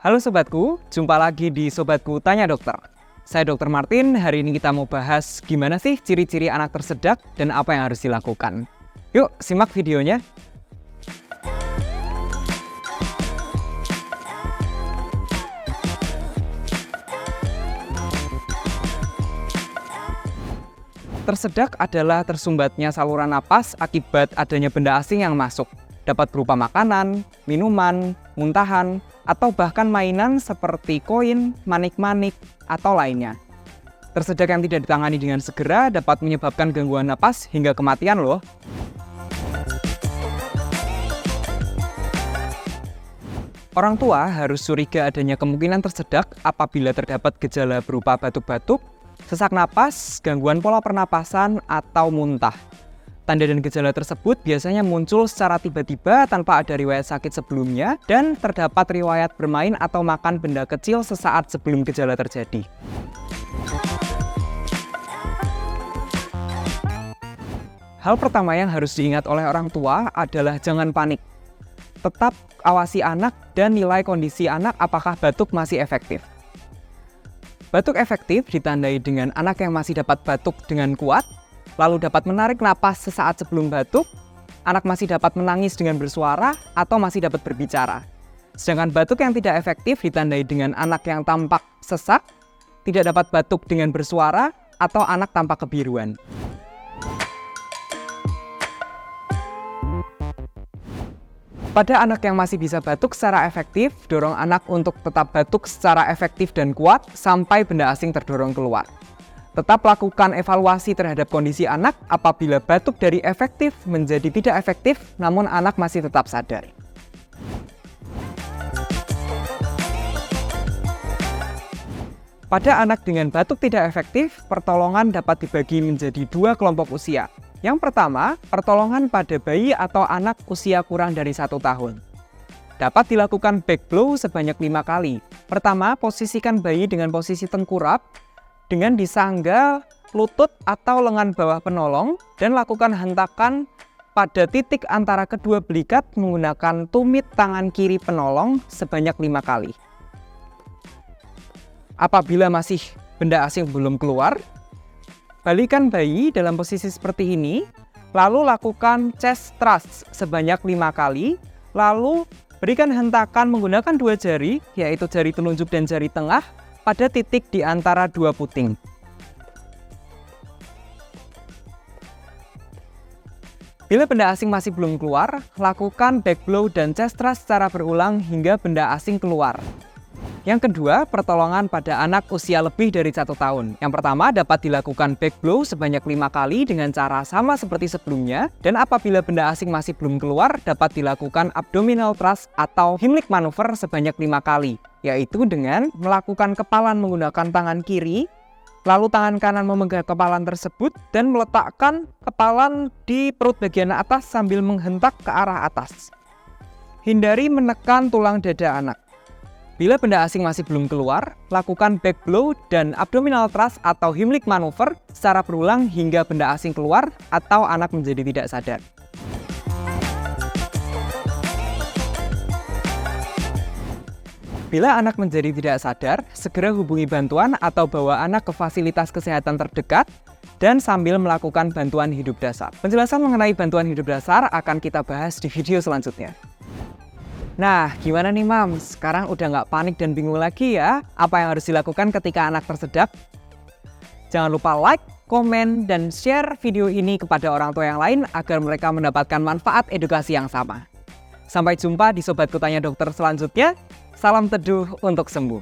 Halo sobatku, jumpa lagi di Sobatku Tanya Dokter. Saya Dr. Martin, hari ini kita mau bahas gimana sih ciri-ciri anak tersedak dan apa yang harus dilakukan. Yuk, simak videonya. Tersedak adalah tersumbatnya saluran napas akibat adanya benda asing yang masuk. Dapat berupa makanan, minuman, muntahan, atau bahkan mainan seperti koin, manik-manik, atau lainnya. Tersedak yang tidak ditangani dengan segera dapat menyebabkan gangguan napas hingga kematian loh. Orang tua harus curiga adanya kemungkinan tersedak apabila terdapat gejala berupa batuk-batuk, sesak napas, gangguan pola pernapasan, atau muntah. Tanda dan gejala tersebut biasanya muncul secara tiba-tiba tanpa ada riwayat sakit sebelumnya dan terdapat riwayat bermain atau makan benda kecil sesaat sebelum gejala terjadi. Hal pertama yang harus diingat oleh orang tua adalah jangan panik. Tetap awasi anak dan nilai kondisi anak apakah batuk masih efektif. Batuk efektif ditandai dengan anak yang masih dapat batuk dengan kuat, lalu dapat menarik napas sesaat sebelum batuk, anak masih dapat menangis dengan bersuara, atau masih dapat berbicara. Sedangkan batuk yang tidak efektif ditandai dengan anak yang tampak sesak, tidak dapat batuk dengan bersuara, atau anak tampak kebiruan. Pada anak yang masih bisa batuk secara efektif, dorong anak untuk tetap batuk secara efektif dan kuat sampai benda asing terdorong keluar. Tetap lakukan evaluasi terhadap kondisi anak apabila batuk dari efektif menjadi tidak efektif, namun anak masih tetap sadar. Pada anak dengan batuk tidak efektif, pertolongan dapat dibagi menjadi dua kelompok usia. Yang pertama, pertolongan pada bayi atau anak usia kurang dari 1 tahun. Dapat dilakukan back blow sebanyak 5 kali. Pertama, posisikan bayi dengan posisi tengkurap, dengan disangga lutut atau lengan bawah penolong dan lakukan hentakan pada titik antara kedua belikat menggunakan tumit tangan kiri penolong sebanyak 5 kali. Apabila masih benda asing belum keluar, balikan bayi dalam posisi seperti ini, lalu lakukan chest thrust sebanyak 5 kali, lalu berikan hentakan menggunakan 2 jari, yaitu jari telunjuk dan jari tengah, pada titik di antara 2 puting. Bila benda asing masih belum keluar, lakukan back blow dan chest thrust secara berulang hingga benda asing keluar. Yang kedua, pertolongan pada anak usia lebih dari 1 tahun. Yang pertama dapat dilakukan back blow sebanyak 5 kali dengan cara sama seperti sebelumnya, dan apabila benda asing masih belum keluar, dapat dilakukan abdominal thrust atau Heimlich maneuver sebanyak 5 kali, yaitu dengan melakukan kepalan menggunakan tangan kiri, lalu tangan kanan memegang kepalan tersebut dan meletakkan kepalan di perut bagian atas sambil menghentak ke arah atas. Hindari menekan tulang dada anak. Bila benda asing masih belum keluar, lakukan back blow dan abdominal thrust atau Heimlich maneuver secara berulang hingga benda asing keluar atau anak menjadi tidak sadar. Bila anak menjadi tidak sadar, segera hubungi bantuan atau bawa anak ke fasilitas kesehatan terdekat dan sambil melakukan bantuan hidup dasar. Penjelasan mengenai bantuan hidup dasar akan kita bahas di video selanjutnya. Nah, gimana nih Mams? Sekarang udah nggak panik dan bingung lagi ya? Apa yang harus dilakukan ketika anak tersedak? Jangan lupa like, komen, dan share video ini kepada orang tua yang lain agar mereka mendapatkan manfaat edukasi yang sama. Sampai jumpa di Sobatku Tanya Dokter selanjutnya. Salam teduh untuk sembuh.